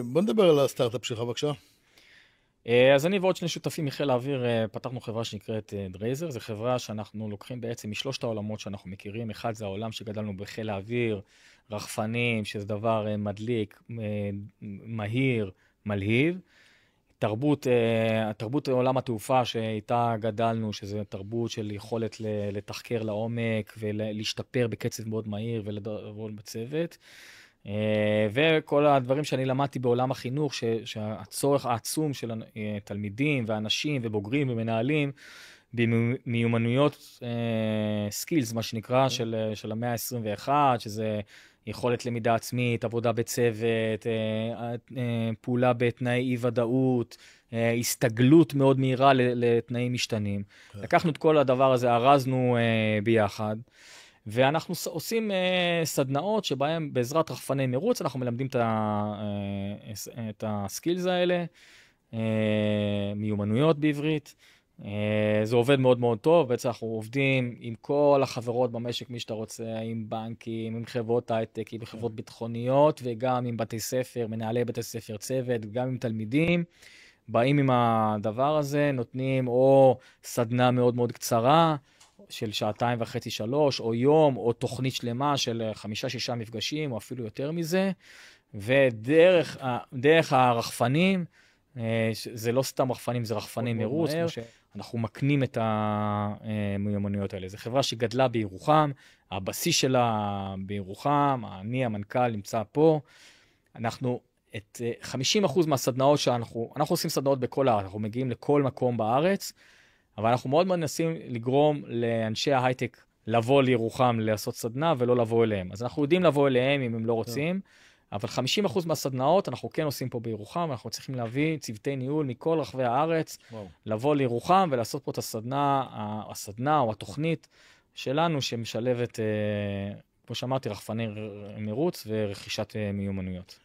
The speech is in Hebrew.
בוא נדבר על הסטארט-אפ שלך בבקשה. אז אני ועוד שני שותפים מחיל האוויר פתחנו חברה שנקראת דרייזר. זו חברה שאנחנו לוקחים בעצם משלושת העולמות שאנחנו מכירים. אחד זה העולם שגדלנו בחיל האוויר, רחפנים, שזה דבר מדליק, מהיר, מלהיב. תרבות עולם התעופה שאיתה גדלנו, שזה תרבות של יכולת לתחקר לעומק ולהשתפר בקצב מאוד מהיר ולעבוד בצוות. וכל הדברים שאני למדתי בעולם החינוך, שהצורך העצום של תלמידים ואנשים ובוגרים ומנהלים, במיומנויות סקילס, מה שנקרא, של המאה ה-21, שזה יכולת למידה עצמית, עבודה בצוות, פעולה בתנאי אי-ודאות, הסתגלות מאוד מהירה לתנאים משתנים. לקחנו את כל הדבר הזה, ארזנו ביחד, ואנחנו עושים סדנאות שבהם בעזרת רחפני מרוץ אנחנו מלמדים את הסקילס האלה, מיומנויות בעברית. זה עובד מאוד מאוד טוב. בעצם אנחנו עובדים עם כל החברות במשק, מי שאתה רוצה, עם בנקים, עם חברות הייטק, עם חברות ביטחוניות, וגם עם בתי ספר, מנהלי בתי ספר, צוות, גם עם תלמידים. באים עם הדבר הזה, נותנים או סדנה מאוד מאוד קצרה, של 2.5-3, או יום, או תוכנית שלמה של 5-6 מפגשים, או אפילו יותר מזה. ודרך הרחפנים, זה לא סתם רחפנים, זה רחפני מרוץ, אנחנו מקנים את המיומנויות האלה. זו חברה שגדלה בירוחם, הבסיס שלה בירוחם, אני, המנכ"ל, נמצא פה. אנחנו, 50% מהסדנאות אנחנו עושים סדנאות בכל הארץ, אנחנו מגיעים לכל מקום בארץ, אבל אנחנו מאוד מנסים לגרום לאנשי ההייטק לבוא לירוחם לעשות סדנה ולא לבוא אליהם. אז אנחנו יודעים לבוא אליהם אם הם לא רוצים, אבל 50% מהסדנאות אנחנו כן עושים פה בירוחם, אנחנו צריכים להביא צוותי ניהול מכל רחבי הארץ, לבוא לירוחם ולעשות פה את הסדנה או התוכנית שלנו שמשלבת, כמו שאמרתי, רחפני מרוץ ורכישת מיומנויות.